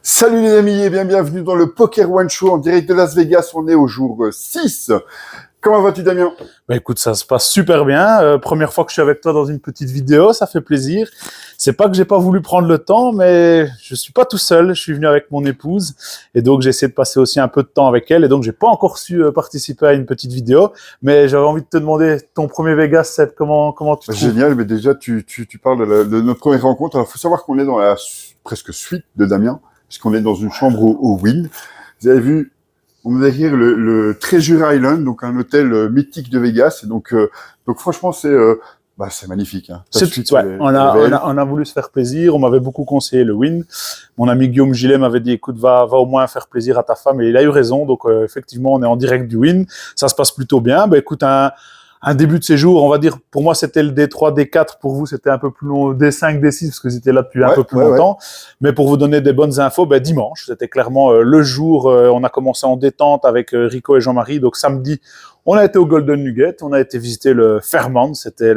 Salut les amis et bienvenue dans le Poker One Show en direct de Las Vegas. On est au jour 6. Comment vas-tu Damien? Écoute, ça se passe super bien. Première fois que je suis avec toi dans une petite vidéo, ça fait plaisir. C'est pas que j'ai pas voulu prendre le temps, mais je suis pas tout seul. Je suis venu avec mon épouse et donc j'ai essayé de passer aussi un peu de temps avec elle et donc j'ai pas encore su participer à une petite vidéo. Mais j'avais envie de te demander ton premier Vegas, Seb, comment tu trouves? Génial, mais déjà tu parles de notre première rencontre. Alors il faut savoir qu'on est dans la presque suite de Damien, puisqu'on est dans une chambre au Wynn. Vous avez vu, on est derrière le Treasure Island, donc un hôtel mythique de Vegas. Et donc franchement, c'est magnifique. Hein. On a voulu se faire plaisir. On m'avait beaucoup conseillé le Wynn. Mon ami Guillaume Gillet m'avait dit, écoute, va au moins faire plaisir à ta femme. Et il a eu raison. Donc, effectivement, on est en direct du Wynn. Ça se passe plutôt bien. Écoute, un début de séjour, on va dire, pour moi, c'était le D3, D4. Pour vous, c'était un peu plus long, D5, D6, parce que vous étiez là depuis un peu plus longtemps. Mais pour vous donner des bonnes infos, dimanche, c'était clairement le jour. On a commencé en détente avec Rico et Jean-Marie. Donc, samedi, on a été au Golden Nugget. On a été visiter le Fairmont. C'était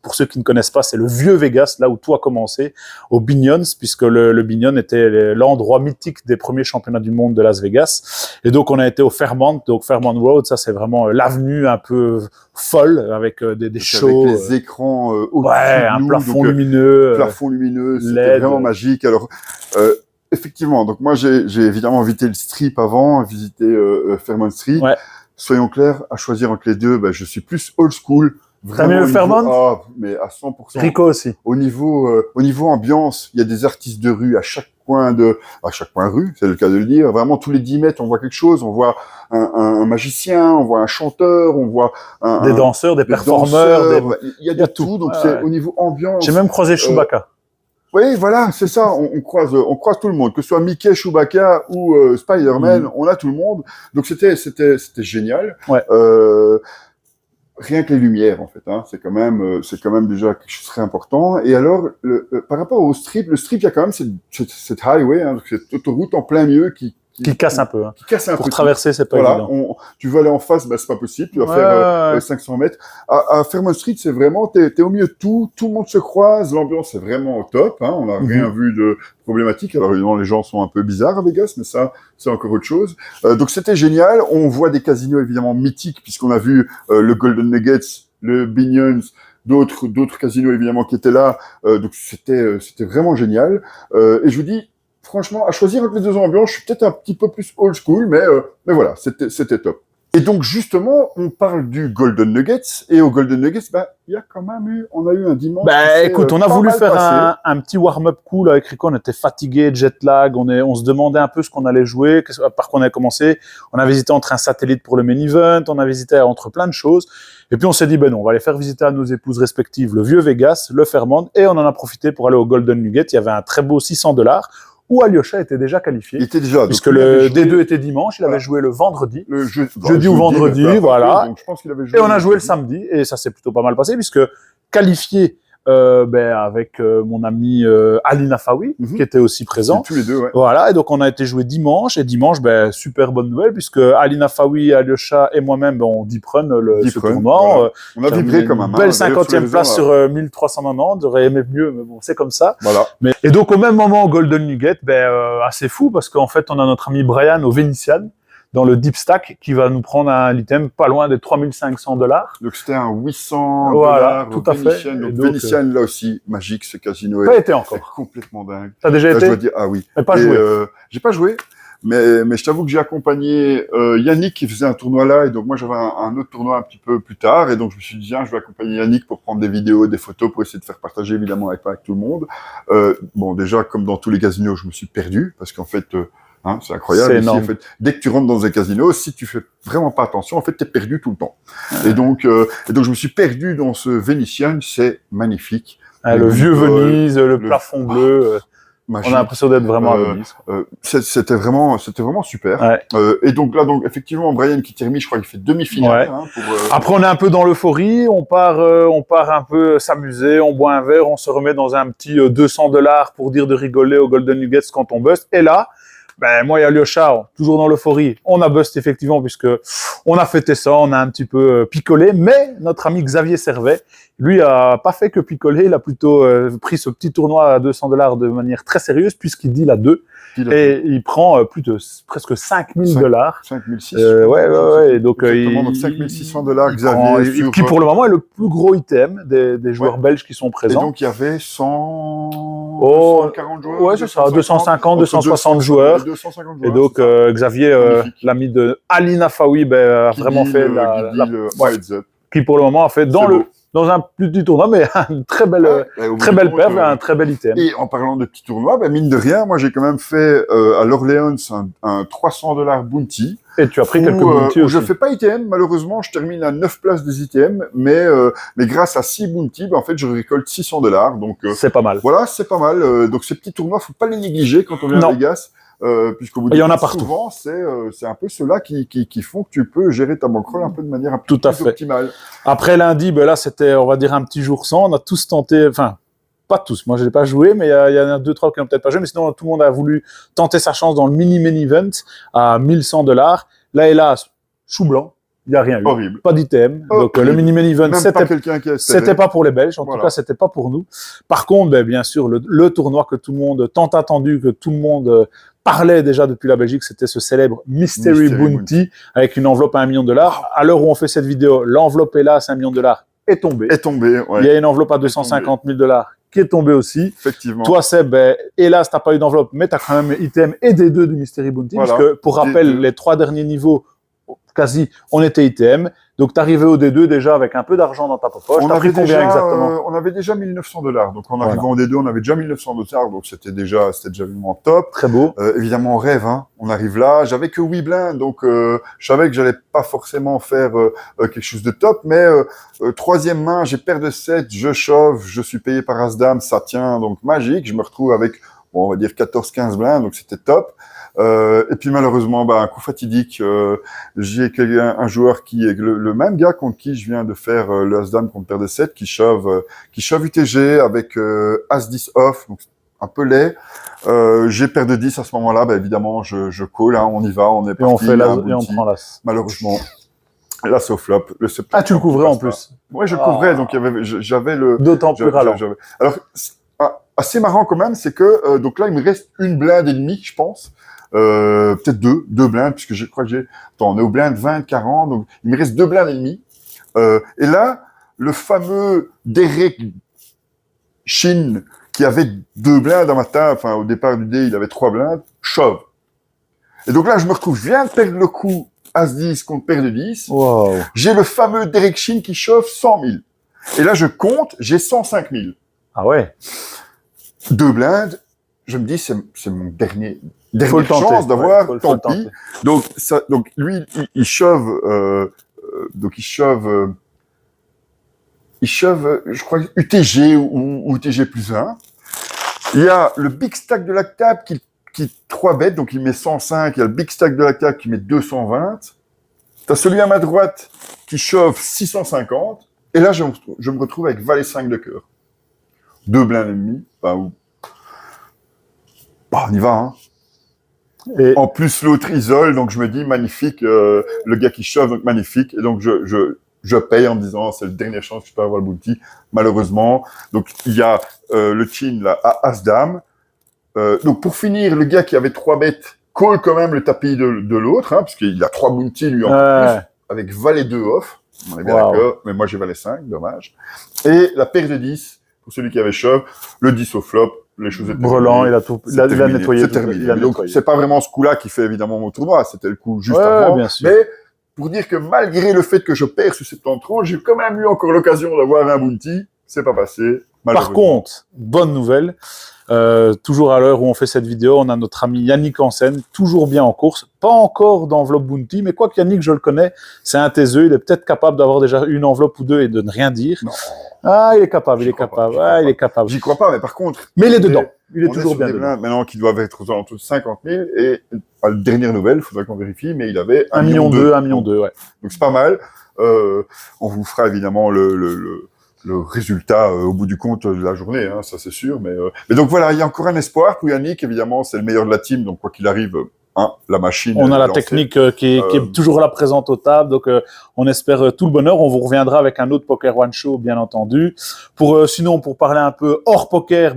pour ceux qui ne connaissent pas, c'est le vieux Vegas, là où tout a commencé, au Binions, puisque le Binion était l'endroit mythique des premiers championnats du monde de Las Vegas. Et donc, on a été au Fairmont. Donc, Fairmont Road, ça, c'est vraiment l'avenue un peu folle, avec des shows. Avec les écrans au-dessus un de nous, plafond lumineux. Plafond lumineux, c'était vraiment magique. Alors, effectivement, donc moi, j'ai évidemment visité le Strip avant, visité Fairmont Street. Ouais. Soyons clairs, à choisir entre les deux, je suis plus old school. T'as mieux le Fairmont? Ah, mais à 100%. Rico aussi. Au niveau ambiance, il y a des artistes de rue à chaque coin rue, c'est le cas de le dire. Vraiment, tous les 10 mètres, on voit quelque chose. On voit un magicien, on voit un chanteur, on voit des danseurs, des performeurs. Il y a de tout. Donc, c'est au niveau ambiance. J'ai même croisé Chewbacca. Oui, voilà, c'est ça. On croise tout le monde, que ce soit Mickey, Chewbacca ou Spider-Man, on a tout le monde. Donc, c'était génial. Ouais. Rien que les lumières, en fait, hein, c'est quand même déjà quelque chose de très important. Et alors, par rapport au strip, le strip, il y a quand même cette highway, hein, cette autoroute en plein milieu qui casse un peu. Hein. Qui casse un peu. Pour traverser, c'est pas évident. Tu veux aller en face, c'est pas possible. Tu vas faire 500 mètres. À Fairmont Street, c'est vraiment, t'es au milieu de tout le monde se croise, l'ambiance est vraiment au top. Hein, on n'a rien vu de problématique. Alors évidemment, les gens sont un peu bizarres à Vegas, mais ça, c'est encore autre chose. Donc c'était génial. On voit des casinos évidemment mythiques, puisqu'on a vu le Golden Nuggets, le Binions, d'autres casinos évidemment qui étaient là. Donc c'était vraiment génial. Et je vous dis, franchement, à choisir entre les deux ambiances, je suis peut-être un petit peu plus old school, mais voilà, c'était top. Et donc, justement, on parle du Golden Nuggets, et au Golden Nuggets, on a eu un dimanche. Écoute, on a voulu faire un petit warm-up cool avec Rico, on était fatigué, jet lag, on se demandait un peu ce qu'on allait jouer, par quoi on avait commencé. On avait hésité entre un satellite pour le main event, on avait hésité entre plein de choses. Et puis on s'est dit, non, on va aller faire visiter à nos épouses respectives le vieux Vegas, le Fairmont, et on en a profité pour aller au Golden Nugget. Il y avait un très beau $600. Où Alyosha était déjà qualifié. Il était déjà. Puisque le D2 était dimanche, il avait joué le vendredi. Jeudi ou vendredi, voilà. Donc je pense qu'il avait joué. Et on a joué le samedi, et ça s'est plutôt pas mal passé, puisque qualifié avec mon ami Ali Nafawi, qui était aussi présent. Tous les deux, ouais. Voilà, et donc on a été joué dimanche, et dimanche, super bonne nouvelle, puisque Ali Nafawi, Alyosha et moi-même, on deep-run ce tournoi. Voilà. On a vibré comme un belle 50e place sur 1390, j'aurais aimé mieux, mais bon, c'est comme ça. Voilà. Et donc au même moment, au Golden Nugget, assez ffou, parce qu'en fait, on a notre ami Brian au Venetian, dans le Deep Stack, qui va nous prendre un item pas loin des $3500. Donc c'était un $800. Voilà, tout à fait. Donc Venetian, là aussi, magique, ce casino. Pas été encore. Complètement dingue. T'as déjà été? Je dois dire, ah oui. Mais pas joué. J'ai pas joué, mais je t'avoue que j'ai accompagné Yannick qui faisait un tournoi là, et donc moi j'avais un autre tournoi un petit peu plus tard, et donc je me suis dit, tiens, je vais accompagner Yannick pour prendre des vidéos, des photos, pour essayer de faire partager évidemment avec tout le monde. Bon, déjà, comme dans tous les casinos, je me suis perdu, parce qu'en fait, c'est incroyable. C'est énorme. Ici, en fait, dès que tu rentres dans un casino, si tu fais vraiment pas attention, en fait, t'es perdu tout le temps. Et donc, je me suis perdu dans ce Vénitien, c'est magnifique. Le vieux Venise, le plafond bleu. Magique. On a l'impression d'être vraiment à Venise. C'était vraiment super. Ouais. Et donc là, effectivement, Brian qui termine, je crois qu'il fait demi-finale. Ouais. Après, on est un peu dans l'euphorie, on part un peu s'amuser, on boit un verre, on se remet dans un petit $200 pour dire de rigoler au Golden Nuggets quand on bust. Et là, moi et Alyosha, toujours dans l'euphorie, on a bust effectivement, puisque on a fêté ça, on a un petit peu picolé, mais notre ami Xavier Servet, lui, a pas fait que picoler, il a plutôt pris ce petit tournoi à $200 de manière très sérieuse, puisqu'il deal à 2. Et il prend presque 5000 $. 5006. Ouais. Donc, exactement, donc 5600 $, Xavier. Qui pour le moment est le plus gros item des joueurs belges qui sont présents. Et donc, il y avait 240 joueurs. Ouais, c'est ça, 250, 260 joueurs. 250 et donc, Xavier, l'ami de Ali Nafawi, a vraiment fait qui pour le moment a fait dans un plus petit tournoi, mais une très belle perf, un très bel item. Et en parlant de petits tournois, mine de rien, moi j'ai quand même fait à l'Orléans un 300 $ bounty. Et tu as pris quelques bounties aussi. Je fais pas ITM, malheureusement, je termine à 9 places des ITM, mais grâce à 6 bounties, en fait, je récolte 600 $. Donc c'est pas mal. Voilà, c'est pas mal. Donc ces petits tournois, faut pas les négliger quand on vient à Vegas. Puisqu'au bout il y en a partout. Souvent, c'est un peu ceux-là qui font que tu peux gérer ta bankroll un peu de manière un peu plus optimale. Après lundi, là, c'était, on va dire, un petit jour sans. On a tous tenté, enfin, pas tous. Moi, je n'ai pas joué, mais il y en a 2-3 qui n'ont peut-être pas joué. Mais sinon, tout le monde a voulu tenter sa chance dans le mini-main event à 1100 $. Là, hélas, chou blanc. Il n'y a rien eu. Horrible. Pas d'item. Donc, le mini-main event, c'était pas pour les Belges. En tout cas, c'était pas pour nous. Par contre, bien sûr, le tournoi que tout le monde, tant attendu, que tout le monde parlait déjà depuis la Belgique, c'était ce célèbre Mystery Bounty avec une enveloppe à 1 million $. À l'heure où on fait cette vidéo, l'enveloppe, hélas, 1 million $, est tombée. Ouais. Il y a une enveloppe à 250 000 $ qui est tombée aussi. Effectivement. Toi, Seb, hélas, t'as pas eu d'enveloppe, mais t'as quand même item et des 2 du Mystery Bounty, parce que, pour rappel, les 3 derniers niveaux, quasi, on était ITM. Donc, t'arrivais au D2 déjà avec un peu d'argent dans ta poche. On avait combien exactement on avait déjà 1900 $. Donc, en arrivant au D2, on avait déjà 1900 $. Donc, c'était déjà vraiment top. Très beau. Évidemment, on rêve, hein. On arrive là. J'avais que 8 blindes. Donc, je savais que j'allais pas forcément faire quelque chose de top. Mais, troisième main, j'ai paire de 7, je chauffe, je suis payé par As-Dame, ça tient. Donc, magique. Je me retrouve avec, on va dire 14-15 blindes. Donc, c'était top. Et puis malheureusement, un coup fatidique, j'ai un joueur qui est le même gars contre qui je viens de faire le As-Dame contre paire de 7, qui shove UTG avec As-10 off, donc un peu laid. J'ai paire de 10 à ce moment-là, évidemment, je call, hein, on y va, on est parti. Et on fait l'as et on prend l'as. Malheureusement, l'as au flop. Tu le couvrais en plus. Ouais, je le couvrais, donc j'avais le... D'autant plus ralent. Alors, assez marrant quand même, c'est que donc là, il me reste une blinde et demie, je pense. Peut-être deux blindes, puisque je crois que on est au blind 20, 40, donc il me reste 2 blindes et demie. Et là, le fameux Derek Shin, qui avait 2 blindes à ma table, au départ du dé, il avait 3 blindes, shove. Et donc là, je me retrouve, je viens de perdre le coup As-10 contre paire de 10. Wow. J'ai le fameux Derek Shin qui shove 100 000. Et là, je compte, j'ai 105 000. Ah ouais. 2 blindes, je me dis, c'est mon dernière chance d'avoir, tant pis. Donc lui, il shove, je crois, UTG ou UTG plus 1. Il y a le big stack de la table qui 3 bêtes, donc il met 105. Il y a le big stack de la table qui met 220. T'as celui à ma droite qui shove 650. Et là, je me retrouve avec valet 5 de cœur. 2 blindes et demi, on y va, hein. Et en plus, l'autre isole, donc je me dis, magnifique, le gars qui chauffe, donc magnifique. Et donc, je paye en me disant, c'est la dernière chance que je peux avoir le bounty, malheureusement. Donc, il y a le chin, là, à As-Dame. Donc, pour finir, le gars qui avait 3 bêtes call quand même le tapis de l'autre, hein, parce qu'il a 3 bounty, lui, en plus, avec valet 2 off. On est bien d'accord, mais moi, j'ai valet 5, dommage. Et la paire de 10, pour celui qui avait shove, le 10 au flop, les choses étaient Brelan, il a nettoyé. C'est terminé. Donc, c'est pas vraiment ce coup-là qui fait évidemment mon tournoi, c'était le coup juste avant. Bien sûr. Mais, pour dire que malgré le fait que je perds sur 70-30, j'ai quand même eu encore l'occasion d'avoir un bounty. C'est pas passé. Par contre, bonne nouvelle. Toujours à l'heure où on fait cette vidéo, on a notre ami Yannick Hansen, toujours bien en course. Pas encore d'enveloppe bounty, mais quoi que Yannick, je le connais, c'est un taiseux. Il est peut-être capable d'avoir déjà une enveloppe ou deux et de ne rien dire. Non. Il est capable, il est capable. J'y crois pas, mais par contre... Mais il est dedans. Il est toujours bien dedans. Maintenant, qui doivent être aux alentours de 50 000. Et la dernière nouvelle, il faudrait qu'on vérifie, mais il avait 1,2 million, 1,2 million, ouais. Donc c'est pas mal. On vous fera évidemment le résultat au bout du compte de la journée, hein, ça c'est sûr. Mais donc voilà, il y a encore un espoir pour Yannick. Évidemment, c'est le meilleur de la team, donc quoi qu'il arrive, la machine. On a la technique qui est toujours là présente aux tables, donc on espère tout le bonheur. On vous reviendra avec un autre Poker One Show, bien entendu. Sinon, pour parler un peu hors poker,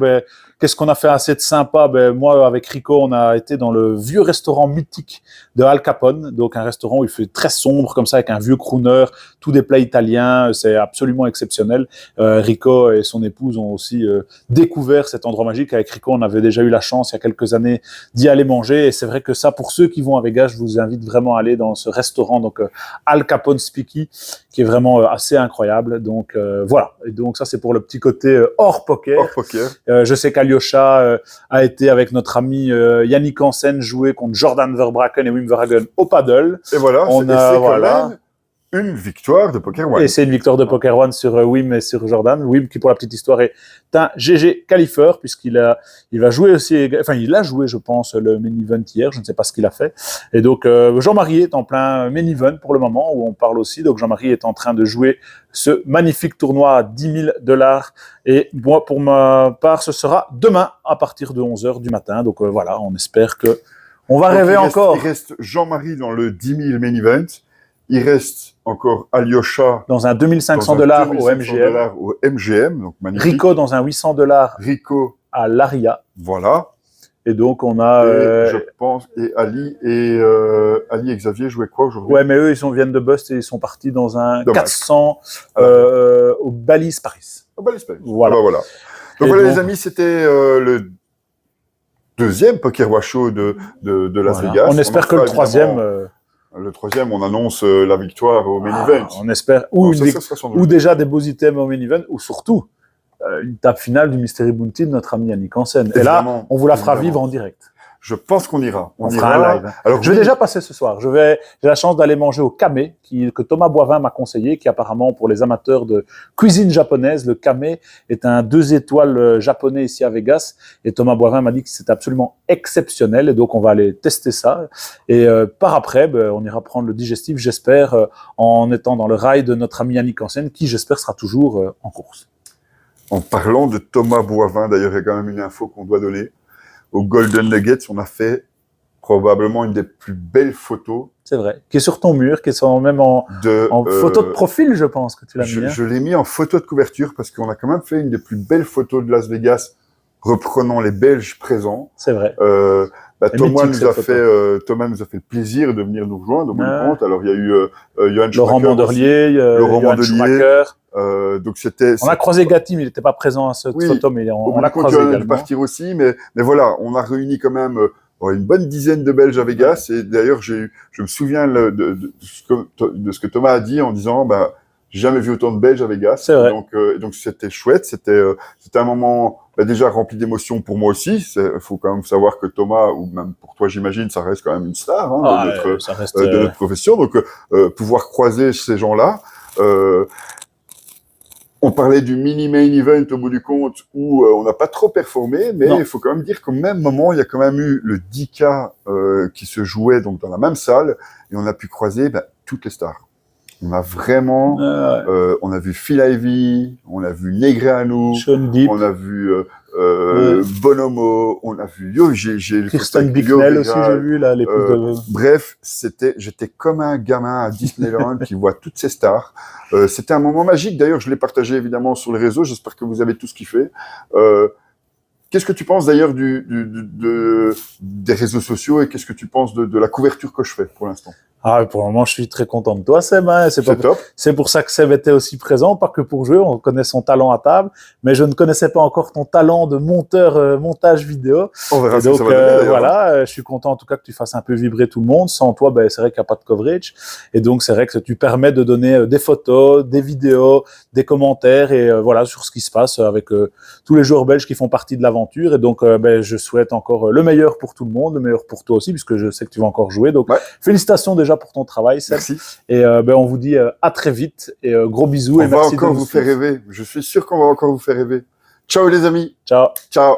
qu'est-ce qu'on a fait assez de sympa? Moi, avec Rico, on a été dans le vieux restaurant mythique de Al Capone, donc un restaurant où il fait très sombre, comme ça, avec un vieux crooner, tous des plats italiens, c'est absolument exceptionnel. Rico et son épouse ont aussi découvert cet endroit magique. Avec Rico, on avait déjà eu la chance, il y a quelques années, d'y aller manger, et c'est vrai que ça, pour ceux qui vont à Vegas, je vous invite vraiment à aller dans ce restaurant, donc Al Capone Speaky, qui est vraiment assez incroyable. Donc voilà, et donc ça, c'est pour le petit côté hors poker. Hors poker. Je sais qu'Alyosha a été avec notre ami Yannick Hansen jouer contre Jordan Verbraeken et Wim Verhagen au paddle. Et voilà, c'est quand même une victoire de Poker One. Et c'est une victoire de Poker One sur Wim et sur Jordan. Wim, qui pour la petite histoire est un GG qualifieur, puisqu'il va jouer aussi, enfin il a joué, je pense, le main event hier, je ne sais pas ce qu'il a fait. Et donc Jean-Marie est en plein main event pour le moment, où on parle aussi. Donc Jean-Marie est en train de jouer ce magnifique tournoi à $10,000. Et moi, pour ma part, ce sera demain à partir de 11h du matin. Donc voilà, on espère que on va rêver encore. Il reste Jean-Marie dans le 10 000 main event. Il reste encore Alyosha dans un $2,500 au MGM, donc magnifique. Rico dans un $800 Rico à l'Aria. Voilà. Et donc on a, je pense, et Ali et Xavier jouaient quoi aujourd'hui? Ouais, mais eux ils viennent de bust et ils sont partis dans un 400 au Bally's Paris. Au Bally's Paris. Voilà. Ah bah voilà. Donc voilà les amis, c'était le deuxième Poker One Show de Las Vegas. On espère que le troisième. Le troisième, on annonce la victoire au main event. On espère. Ou déjà des beaux items au main event, ou surtout une table finale du Mystery Bounty de notre ami Yannick Hansen. Et là, on vous la fera vivre en direct. Je pense qu'on ira. On fera un live. Alors, je vais déjà passer ce soir. J'ai la chance d'aller manger au Kame, que Thomas Boivin m'a conseillé, qui apparemment, pour les amateurs de cuisine japonaise, le Kame est un 2 étoiles japonais ici à Vegas. Et Thomas Boivin m'a dit que c'est absolument exceptionnel. Et donc, on va aller tester ça. Et par après, on ira prendre le digestif, j'espère, en étant dans le rail de notre ami Yannick Hansen, qui, j'espère, sera toujours en course. En parlant de Thomas Boivin, d'ailleurs, il y a quand même une info qu'on doit donner. Au Golden Nuggets, on a fait probablement une des plus belles photos. C'est vrai. Qui est sur ton mur, qui est même en photo de profil, je pense que tu l'as mis. Je l'ai mis en photo de couverture parce qu'on a quand même fait une des plus belles photos de Las Vegas, reprenant les Belges présents. C'est vrai. Thomas nous a fait le plaisir de venir nous rejoindre au bout du compte. Alors il y a eu Laurent Manderlier, Laurent Manderlier. Donc c'était. On a croisé Gatti, mais il n'était pas présent à cette photo, mais on l'a croisé également. Partir aussi, mais voilà, on a réuni quand même une bonne dizaine de Belges à Vegas. Et d'ailleurs, je me souviens de ce que Thomas a dit en disant, j'ai jamais vu autant de Belges à Vegas. C'est vrai. Donc c'était chouette. C'était un moment déjà rempli d'émotions pour moi aussi. Il faut quand même savoir que Thomas, ou même pour toi, j'imagine, ça reste quand même une star de notre profession. Donc pouvoir croiser ces gens-là. On parlait du mini main event au bout du compte où on n'a pas trop performé, mais il faut quand même dire qu'au même moment, il y a quand même eu le 10K qui se jouait donc dans la même salle et on a pu croiser toutes les stars. On a vraiment, on a vu Phil Ivey, on a vu Negreanu, on a vu Bonomo, on a vu Kirsten Bicknell aussi, j'ai vu là, l'épouse de... Bref, j'étais comme un gamin à Disneyland qui voit toutes ces stars. C'était un moment magique. D'ailleurs, je l'ai partagé évidemment sur les réseaux. J'espère que vous avez tous kiffé. Qu'est-ce que tu penses d'ailleurs des réseaux sociaux et qu'est-ce que tu penses de la couverture que je fais pour l'instant? Pour le moment, je suis très content de toi, Seb. C'est pour ça que Seb était aussi présent, pas que pour jouer. On connaît son talent à table, mais je ne connaissais pas encore ton talent de montage vidéo. On verra donc, ça va donner, voilà, je suis content en tout cas que tu fasses un peu vibrer tout le monde. Sans toi, c'est vrai qu'il n'y a pas de coverage. Et donc, c'est vrai que tu permets de donner des photos, des vidéos, des commentaires et voilà, sur ce qui se passe avec tous les joueurs belges qui font partie de l'aventure. Et donc, je souhaite encore le meilleur pour tout le monde, le meilleur pour toi aussi, puisque je sais que tu vas encore jouer. Donc, félicitations déjà pour ton travail, Seb. Merci. Et on vous dit à très vite et gros bisous. On va encore vous faire rêver. Je suis sûr qu'on va encore vous faire rêver. Ciao les amis. Ciao. Ciao.